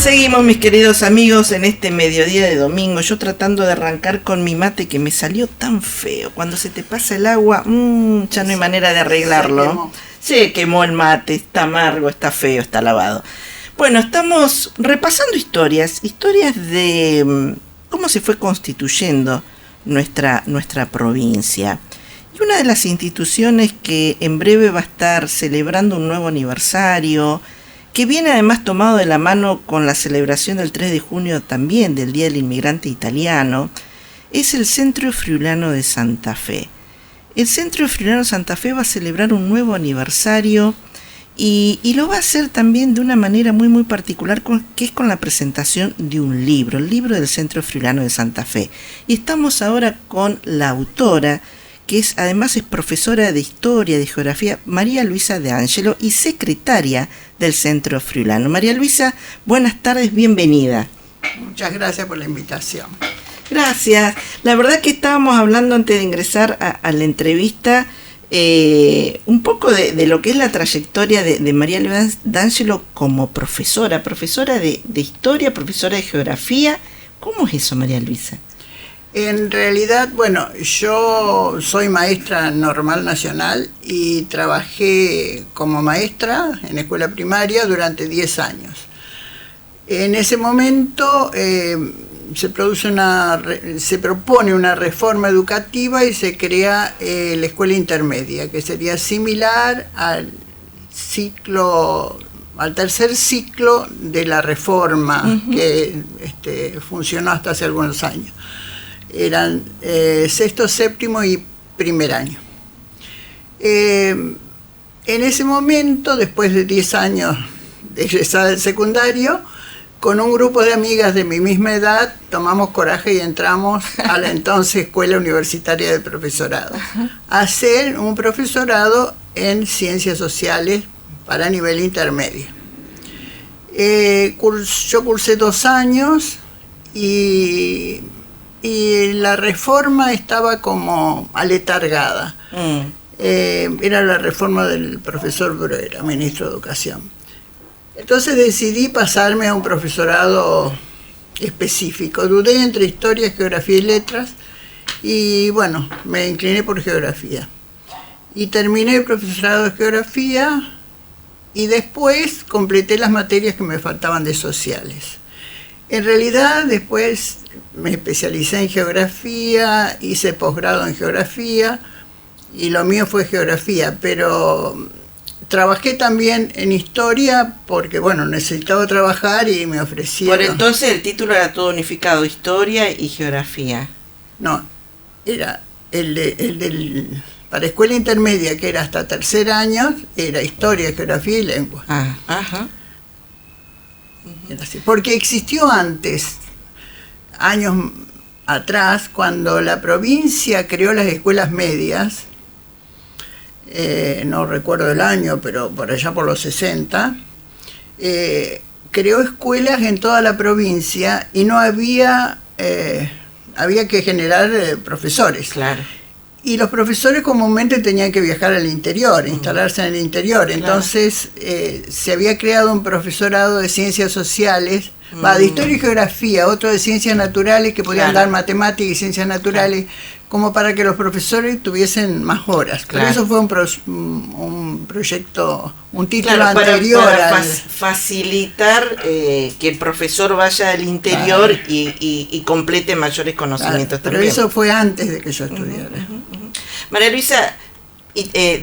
Seguimos, mis queridos amigos, en este mediodía de domingo. Yo tratando de arrancar con mi mate que me salió tan feo. Cuando se te pasa el agua, ya no hay manera de arreglarlo. Se quemó el mate, está amargo, está feo, está lavado. Bueno, estamos repasando historias de cómo se fue constituyendo nuestra provincia. Y una de las instituciones que en breve va a estar celebrando un nuevo aniversario, que viene además tomado de la mano con la celebración del 3 de junio también del Día del Inmigrante Italiano, es el Centro Friulano de Santa Fe. El Centro Friulano de Santa Fe va a celebrar un nuevo aniversario y lo va a hacer también de una manera muy muy particular, que es con la presentación de un libro, el libro del Centro Friulano de Santa Fe. Y estamos ahora con la autora, que además es profesora de Historia, de Geografía, María Luisa De Angelo, y secretaria del Centro Friulano. María Luisa, buenas tardes, bienvenida. Muchas gracias por la invitación. Gracias. La verdad que estábamos hablando antes de ingresar a la entrevista un poco de lo que es la trayectoria de María Luisa De Angelo como profesora de Historia, profesora de Geografía. ¿Cómo es eso, María Luisa? En realidad, bueno, yo soy maestra normal nacional y trabajé como maestra en escuela primaria durante 10 años. En ese momento se propone una reforma educativa y se crea la escuela intermedia, que sería similar al tercer ciclo de la reforma que funcionó hasta hace algunos años. Eran sexto, séptimo y primer año. En ese momento, después de 10 años de egresada del secundario, con un grupo de amigas de mi misma edad, tomamos coraje y entramos a la entonces Escuela Universitaria de Profesorado, a hacer un profesorado en Ciencias Sociales para nivel intermedio. Yo cursé 2 años y la reforma estaba como aletargada. Era la reforma del profesor Bruera, ministro de Educación. Entonces decidí pasarme a un profesorado específico. Dudé entre Historia, Geografía y Letras y bueno, me incliné por Geografía. Y terminé el profesorado de Geografía y después completé las materias que me faltaban de Sociales. En realidad después me especialicé en Geografía, hice posgrado en Geografía y lo mío fue Geografía, pero trabajé también en Historia porque, bueno, necesitaba trabajar y me ofrecieron... Por entonces el título era todo unificado, Historia y Geografía. No, era para escuela intermedia, que era hasta tercer año, era Historia, Geografía y Lengua. Ajá. Era así, porque existió antes, años atrás, cuando la provincia creó las escuelas medias, no recuerdo el año, pero por allá por los 60, creó escuelas en toda la provincia y no había que generar profesores. Claro. Y los profesores comúnmente tenían que viajar al interior, instalarse en el interior. Claro. Entonces se había creado un profesorado de ciencias sociales, de historia y geografía, otro de ciencias naturales que podían dar matemáticas y ciencias naturales, como para que los profesores tuviesen más horas. Claro. Por eso fue un proyecto, un título anterior. Para facilitar que el profesor vaya al interior y complete mayores conocimientos también. Pero eso fue antes de que yo estudiara. María Luisa,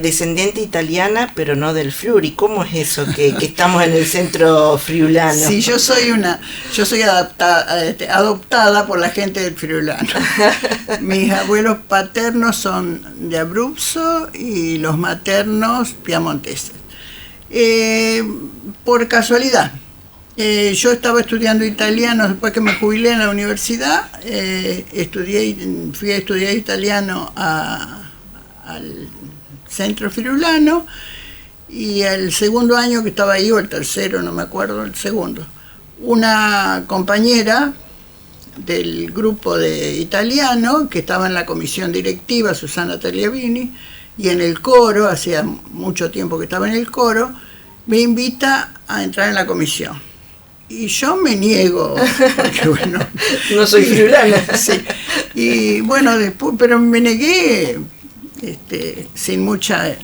descendiente italiana, pero no del Friuli. ¿Cómo es eso que estamos en el Centro Friulano? Sí, yo soy adoptada por la gente del Friulano. Mis abuelos paternos son de Abruzzo y los maternos piamonteses. Por casualidad. Yo estaba estudiando italiano después que me jubilé en la universidad. Fui a estudiar italiano al Centro Friulano y el segundo año que estaba ahí, o el tercero, no me acuerdo, el segundo, una compañera del grupo de italiano que estaba en la comisión directiva, Susana Tagliavini, y en el coro, hacía mucho tiempo que estaba en el coro, me invita a entrar en la comisión. Y yo me niego, porque bueno... No soy friulana. Sí. Y bueno, después, pero me negué sin mucha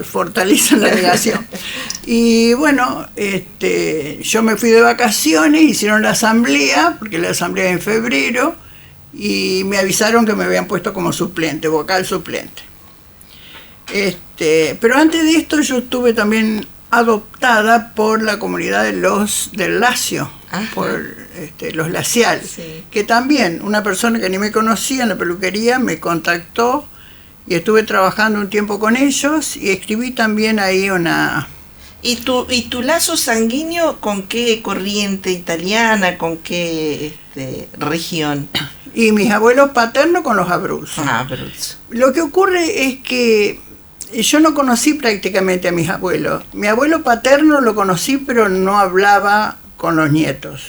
fortaleza en la negación. Y bueno, yo me fui de vacaciones, hicieron la asamblea, porque la asamblea es en febrero, y me avisaron que me habían puesto como suplente, vocal suplente. Pero antes de esto yo estuve también adoptada por la comunidad del Lacio, por los Lacial, sí. Que también una persona que ni me conocía en la peluquería me contactó y estuve trabajando un tiempo con ellos y escribí también ahí una... ¿Y tu lazo sanguíneo con qué corriente italiana, con qué región? Y mis abuelos paternos con los Abruzos. Abruzos. Lo que ocurre es que yo no conocí prácticamente a mis abuelos. Mi abuelo paterno lo conocí, pero no hablaba con los nietos.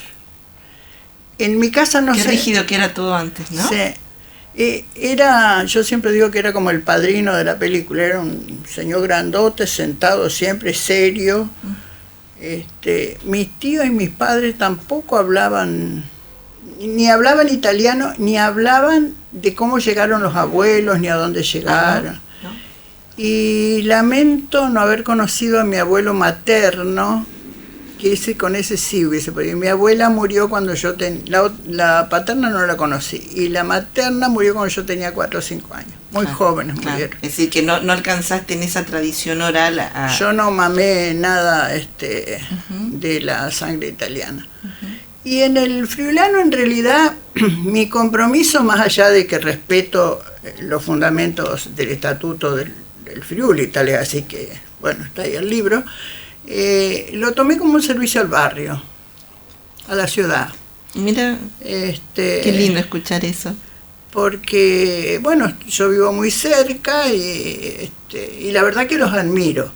En mi casa no sé... Qué rígido que era todo antes, ¿no? Sí. Yo siempre digo que era como el padrino de la película. Era un señor grandote, sentado siempre, serio. Mis tíos y mis padres tampoco hablaban... Ni hablaban italiano, ni hablaban de cómo llegaron los abuelos, ni a dónde llegaron. Y lamento no haber conocido a mi abuelo materno, que con ese sí hubiese podido. Mi abuela murió cuando yo la paterna no la conocí, y la materna murió cuando yo tenía 4 o 5 años. Muy jóvenes murieron. Es decir, que no alcanzaste en esa tradición oral a... Yo no mamé nada de la sangre italiana. Y en el friulano, en realidad, mi compromiso, más allá de que respeto los fundamentos del estatuto del Friuli, tal es así que, bueno, está ahí el libro, lo tomé como un servicio al barrio, a la ciudad. Mira, qué lindo escuchar eso. Porque, bueno, yo vivo muy cerca y la verdad que los admiro,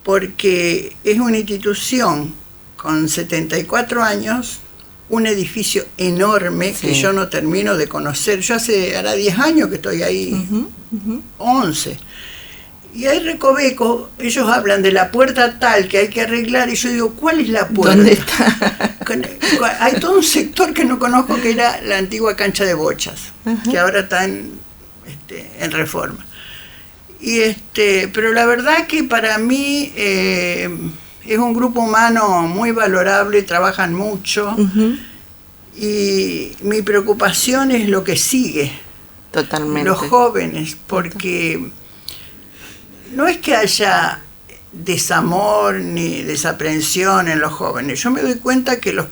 porque es una institución con 74 años, un edificio enorme, sí, que yo no termino de conocer. Yo hará 10 años que estoy ahí, 11. Y hay recovecos, ellos hablan de la puerta tal que hay que arreglar, y yo digo, ¿cuál es la puerta? ¿Dónde está? Hay todo un sector que no conozco, que era la antigua cancha de bochas, que ahora está en reforma. Pero la verdad que para mí es un grupo humano muy valorable, trabajan mucho, y mi preocupación es lo que sigue. Totalmente. Los jóvenes, porque no es que haya desamor ni desaprensión en los jóvenes. Yo me doy cuenta que los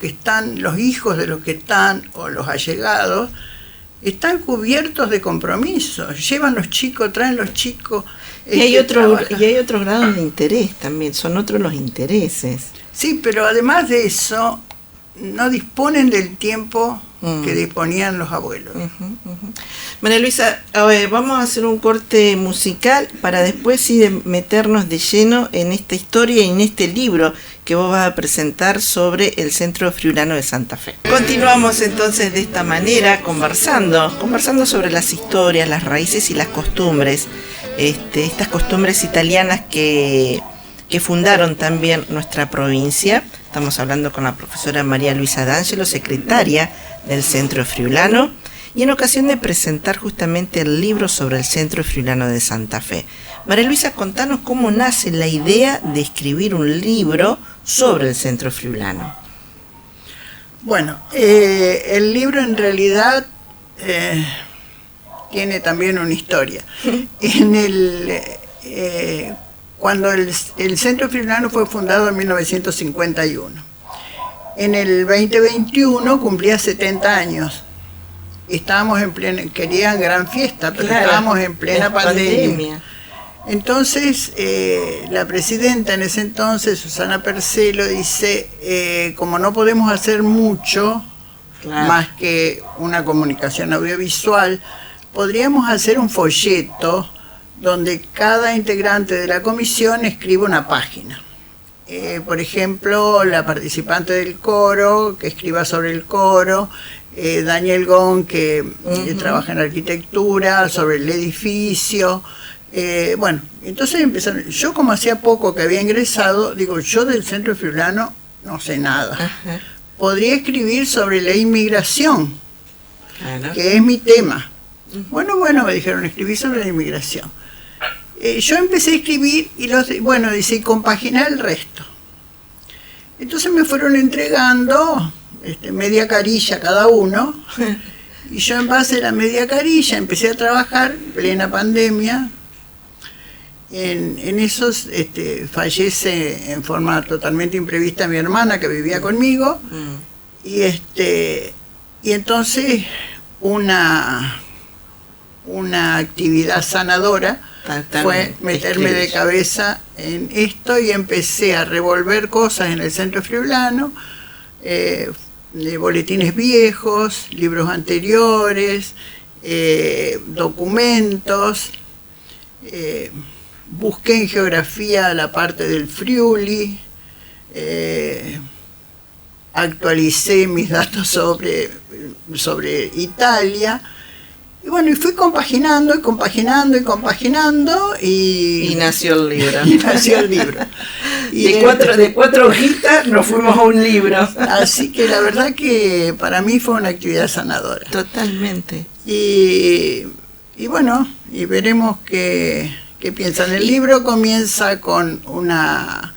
hijos de los que están, o los allegados, están cubiertos de compromisos. Llevan los chicos, traen los chicos. Y hay otros grados de interés también, son otros los intereses. Sí, pero además de eso, no disponen del tiempo que disponían los abuelos. María Luisa, vamos a hacer un corte musical para después sí meternos de lleno en esta historia y en este libro que vos vas a presentar sobre el Centro Friulano de Santa Fe. Continuamos entonces de esta manera, conversando sobre las historias, las raíces y las costumbres, estas costumbres italianas que fundaron también nuestra provincia. Estamos hablando con la profesora María Luisa D'Angelo, secretaria del Centro Friulano, y en ocasión de presentar justamente el libro sobre el Centro Friulano de Santa Fe. María Luisa, contanos cómo nace la idea de escribir un libro sobre el Centro Friulano. Bueno, el libro en realidad tiene también una historia. Cuando el Centro Friulano fue fundado en 1951. En el 2021 cumplía 70 años. Estábamos querían gran fiesta, pero claro, estábamos en plena pandemia. Entonces, la presidenta en ese entonces, Susana Percelo, dice, como no podemos hacer mucho, claro, más que una comunicación audiovisual, podríamos hacer un folleto donde cada integrante de la comisión escribe una página. Por ejemplo, la participante del coro, que escriba sobre el coro, Daniel Gon, que trabaja en arquitectura, sobre el edificio. Bueno, entonces empezaron. Yo, como hacía poco que había ingresado, digo, yo del Centro Friulano no sé nada. Ajá. Podría escribir sobre la inmigración, que es mi tema. Bueno, me dijeron, escribí sobre la inmigración. Yo empecé a escribir y dice, compaginar el resto. Entonces me fueron entregando media carilla cada uno, y yo en base a la media carilla empecé a trabajar, plena pandemia. En esos fallece en forma totalmente imprevista mi hermana que vivía conmigo, y entonces una actividad sanadora fue meterme de cabeza en esto, y empecé a revolver cosas en el Centro Friulano, de boletines viejos, libros anteriores, documentos. Busqué en geografía la parte del Friuli, actualicé mis datos sobre Italia, y fui compaginando y nació el libro. Y nació el libro. De cuatro hojitas nos fuimos a un libro. Así que la verdad que para mí fue una actividad sanadora. Totalmente. Y veremos qué piensan. El libro comienza con una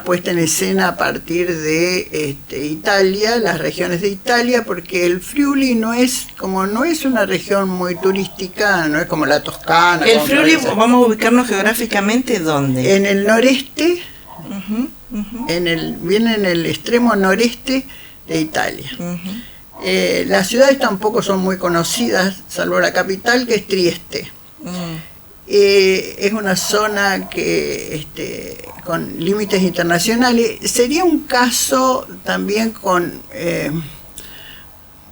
puesta en escena a partir de Italia, las regiones de Italia, porque el Friuli no es una región muy turística, no es como la Toscana. El Friuli, vamos a ubicarnos geográficamente, ¿dónde? En el noreste, viene en el extremo noreste de Italia. Las ciudades tampoco son muy conocidas, salvo la capital, que es Trieste. Es una zona que con límites internacionales. Sería un caso también con,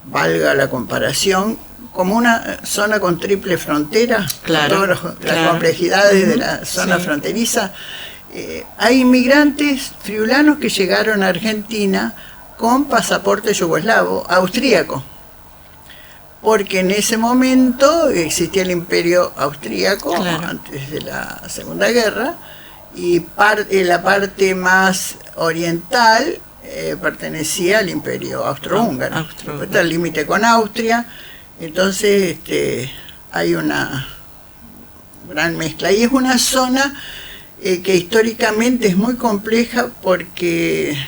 valga la comparación, como una zona con triple frontera, claro, con todas las complejidades de la zona fronteriza. Hay inmigrantes friulanos que llegaron a Argentina con pasaporte yugoslavo, austríaco, porque en ese momento existía el Imperio Austríaco, claro, antes de la Segunda Guerra, y la parte más oriental pertenecía al Imperio Austrohúngaro. Está el límite con Austria, entonces hay una gran mezcla. Y es una zona que históricamente es muy compleja porque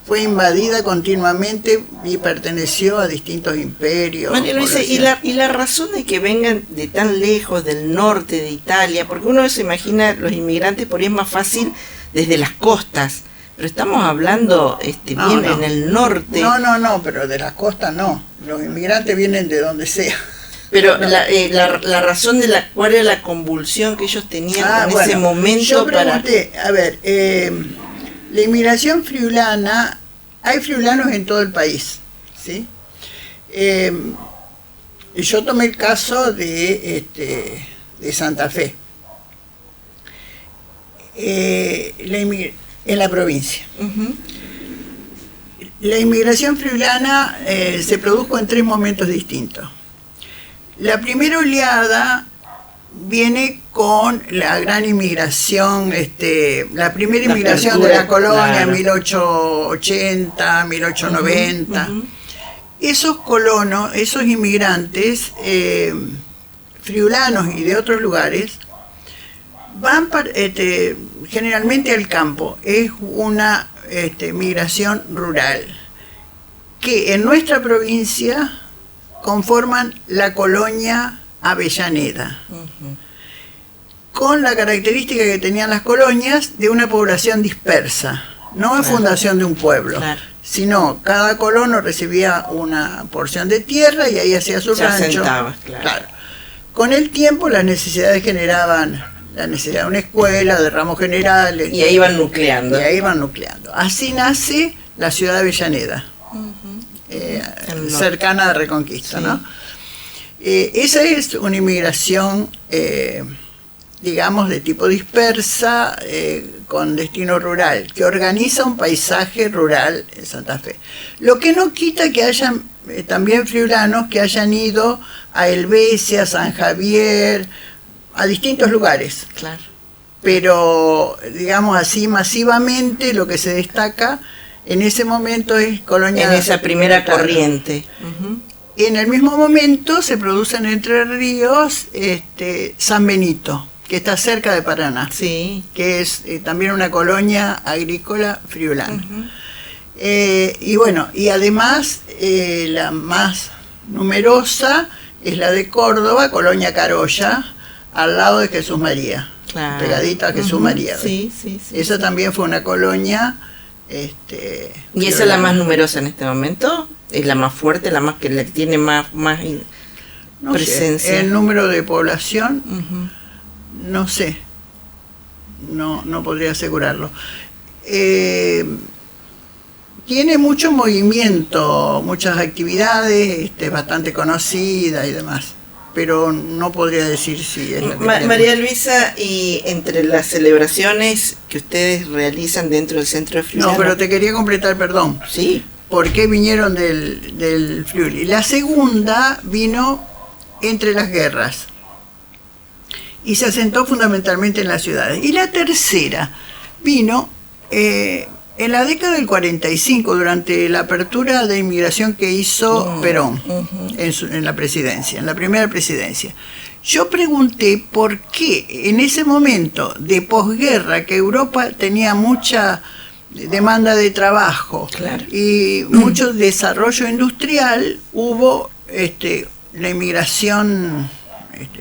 fue invadida continuamente y perteneció a distintos imperios. María Luisa, ¿y la razón de que vengan de tan lejos, del norte de Italia? Porque uno se imagina los inmigrantes, por ahí es más fácil desde las costas, pero estamos hablando bien en el norte. No, pero de las costas no. Los inmigrantes vienen de donde sea. Pero la razón de cuál era la convulsión que ellos tenían en ese momento. Yo pregunté, la inmigración friulana, hay friulanos en todo el país, ¿sí? Yo tomé el caso de Santa Fe, en la provincia. La inmigración friulana se produjo en 3 momentos distintos. La primera oleada viene con la gran inmigración, la primera inmigración de la colonia, claro, 1880, 1890. Esos colonos, esos inmigrantes friulanos y de otros lugares, van generalmente al campo. Es una migración rural, que en nuestra provincia conforman la colonia Avellaneda, con la característica que tenían las colonias de una población dispersa, no es fundación de un pueblo, claro, sino cada colono recibía una porción de tierra y ahí hacía su rancho. Claro. Con el tiempo las necesidades generaban la necesidad de una escuela, de ramos generales. Y ahí iban nucleando. Así nace la ciudad de Avellaneda, cercana a Reconquista, sí, ¿no? Esa es una inmigración, digamos, de tipo dispersa, con destino rural, que organiza un paisaje rural en Santa Fe. Lo que no quita que hayan también friulanos que hayan ido a Helvecia, San Javier, a distintos lugares. Claro. Pero, digamos así, masivamente lo que se destaca En ese momento es colonia... En esa primera corriente. En el mismo momento se produce en Entre Ríos San Benito, que está cerca de Paraná, sí, que es también una colonia agrícola friulana. Y bueno, y además la más numerosa es la de Córdoba, Colonia Carolla, al lado de Jesús María, claro, pegadita a Jesús María. Sí, sí, sí. Esa también fue una colonia. ¿Y esa es la más numerosa en este momento? ¿Es la más fuerte, la más que tiene más no presencia? Sé, el número de población, no sé, no podría asegurarlo. Tiene mucho movimiento, muchas actividades, bastante conocida y demás, pero no podría decir si es la que María Luisa, y entre las celebraciones que ustedes realizan dentro del Centro de Friulana... No, pero te quería completar, perdón. Sí. ¿Por qué vinieron del Friuli? La segunda vino entre las guerras y se asentó fundamentalmente en las ciudades. Y la tercera vino en la década del 45, durante la apertura de inmigración que hizo Perón en la presidencia, en la primera presidencia. Yo pregunté por qué en ese momento de posguerra, que Europa tenía mucha demanda de trabajo, claro, y mucho desarrollo industrial, hubo la inmigración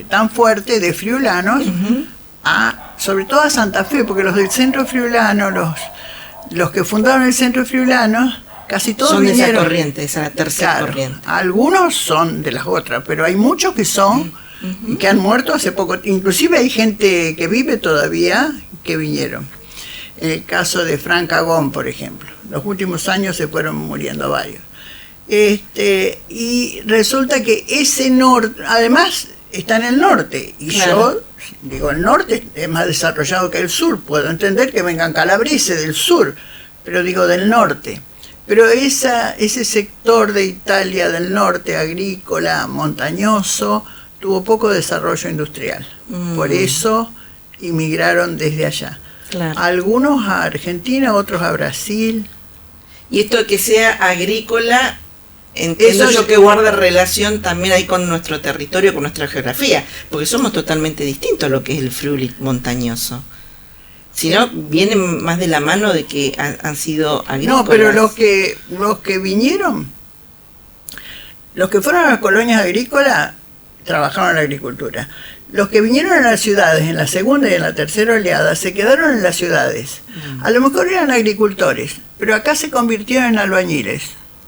tan fuerte de friulanos, sobre todo a Santa Fe, porque los del centro friulano, los que fundaron el centro friulano, casi todos son vinieron, de esa corriente, esa tercera, claro, corriente. Algunos son de las otras, pero hay muchos que son, que han muerto hace poco. Inclusive hay gente que vive todavía que vinieron. En el caso de Frank Agón, por ejemplo, los últimos años se fueron muriendo varios. Y resulta que ese norte, además está en el norte, y claro, yo digo, el norte es más desarrollado que el sur, puedo entender que vengan calabreses del sur, pero digo del norte. Pero ese sector de Italia del norte, agrícola, montañoso, tuvo poco desarrollo industrial. Por eso inmigraron desde allá. Claro. Algunos a Argentina, otros a Brasil. Y esto de que sea agrícola, entiendo yo que guarda relación también ahí con nuestro territorio, con nuestra geografía, porque somos totalmente distintos a lo que es el Friuli montañoso. Si no, viene más de la mano de que han sido agrícolas. No, pero los que vinieron, los que fueron a las colonias agrícolas, trabajaron en la agricultura. Los que vinieron a las ciudades en la segunda y en la tercera oleada se quedaron en las ciudades. A lo mejor eran agricultores, pero acá se convirtieron en albañiles.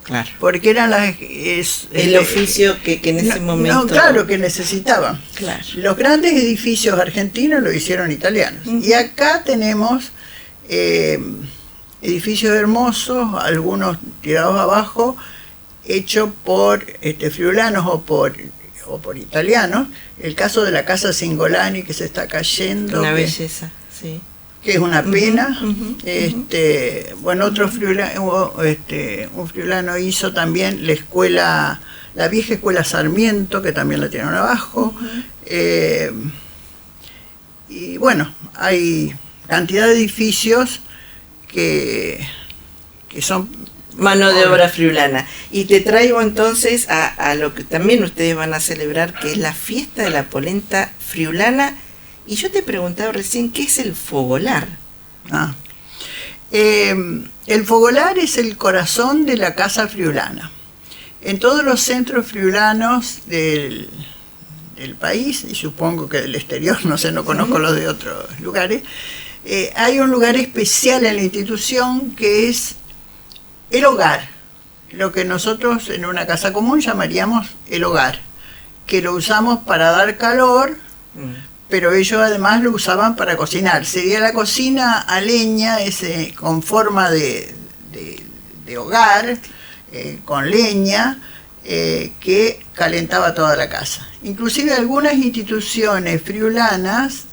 Claro. Porque eran el oficio que en ese momento... No, claro, que necesitaban. Claro. Los grandes edificios argentinos lo hicieron italianos. Y acá tenemos edificios hermosos, algunos tirados abajo, hechos por friulanos o por italianos. El caso de la casa Cingolani, que se está cayendo. Una belleza, sí. Que es una pena. Bueno, otro friulano, un friulano hizo también la vieja escuela Sarmiento, que también la tienen abajo. Y bueno, hay cantidad de edificios que son mano de obra friulana. Y te traigo entonces a lo que también ustedes van a celebrar, que es la fiesta de la polenta friulana. Y yo te preguntaba recién, ¿qué es el fogolar? El fogolar es el corazón de la casa friulana. En todos los centros friulanos del país, y supongo que del exterior, no sé, no conozco los de otros lugares, hay un lugar especial en la institución que es el hogar, lo que nosotros en una casa común llamaríamos el hogar, que lo usamos para dar calor, pero ellos además lo usaban para cocinar. Sería la cocina a leña, con forma de hogar, con leña, que calentaba toda la casa. Inclusive algunas instituciones friulanas,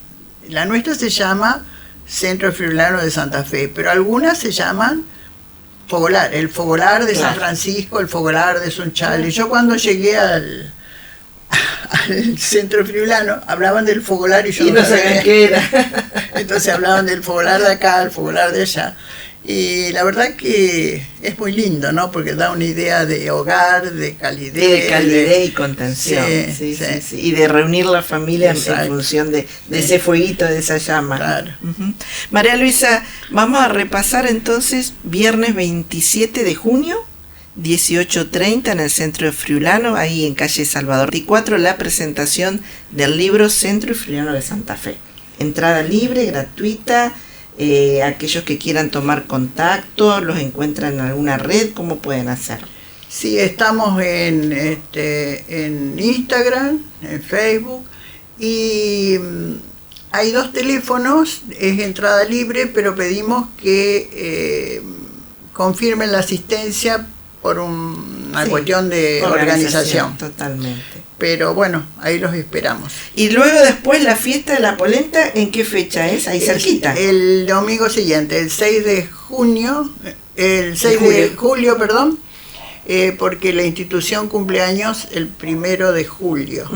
la nuestra se llama Centro Friulano de Santa Fe, pero algunas se llaman fogolar, el fogolar de claro, San Francisco, el fogolar de Sunchales. Yo cuando llegué al centro friulano hablaban del fogolar y yo no sabía qué era. Entonces hablaban del fogolar de acá, el fogolar de allá. Y la verdad que es muy lindo, ¿no? Porque da una idea de hogar, de calidez. De calidez y contención. Sí. Y de reunir la familia en función de ese fueguito, de esa llama. Claro. María Luisa, vamos a repasar entonces viernes 27 de junio, 18:30 en el centro de Friulano, ahí en calle Salvador 24, la presentación del libro Centro y Friulano de Santa Fe. Entrada libre, gratuita. Aquellos que quieran tomar contacto, los encuentran en alguna red, ¿cómo pueden hacer? Sí, estamos en Instagram, en Facebook, y hay 2 teléfonos, es entrada libre, pero pedimos que confirmen la asistencia por una cuestión de organización. Totalmente. Pero bueno, ahí los esperamos. Y luego después la fiesta de la polenta, ¿en qué fecha es? Ahí cerquita. El domingo siguiente, el 6 de julio, perdón, porque la institución cumple años el 1 de julio.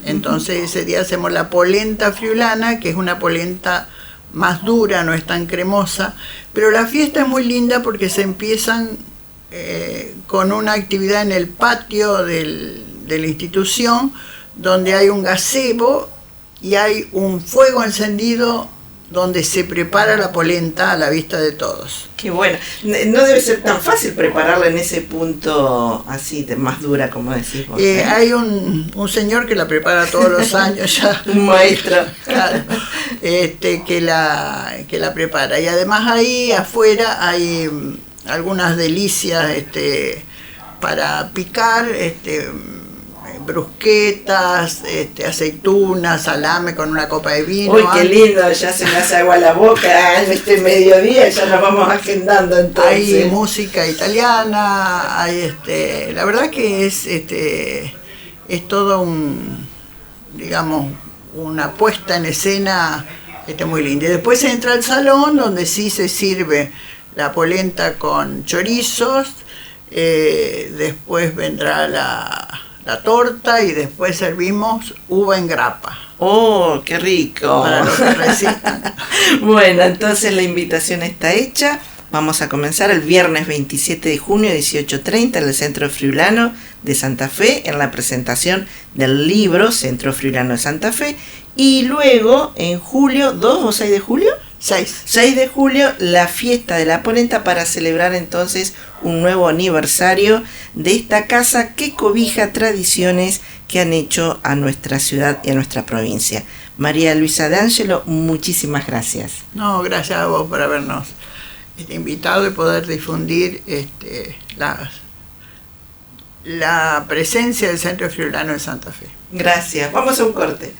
Entonces ese día hacemos la polenta friulana, que es una polenta más dura, no es tan cremosa, pero la fiesta es muy linda porque se empiezan con una actividad en el patio de la institución, donde hay un gazebo y hay un fuego encendido donde se prepara la polenta a la vista de todos. Qué bueno. No debe ser tan fácil prepararla en ese punto así, más dura, como decís vos. Hay un señor que la prepara todos los años ya. Un maestro. Claro, que la prepara. Y además ahí afuera hay algunas delicias para picar, brusquetas, aceitunas, salame con una copa de vino. Uy, qué lindo, ya se me hace agua la boca en este mediodía, ya nos vamos agendando entonces. Hay música italiana, hay la verdad que es todo una puesta en escena muy linda. Y después se entra al salón donde sí se sirve la polenta con chorizos, después vendrá la torta y después servimos uva en grapa. ¡Oh, qué rico! Para los que resistan. Bueno, entonces la invitación está hecha. Vamos a comenzar el viernes 27 de junio, 18:30 en el Centro Friulano de Santa Fe, en la presentación del libro Centro Friulano de Santa Fe. Y luego, en julio, ¿2 o 6 de julio? 6 de julio, la fiesta de la polenta para celebrar entonces un nuevo aniversario de esta casa que cobija tradiciones que han hecho a nuestra ciudad y a nuestra provincia. María Luisa D'Angelo, muchísimas gracias. No, gracias a vos por habernos invitado y poder difundir la presencia del Centro Friulano de Santa Fe. Gracias. Vamos a un corte.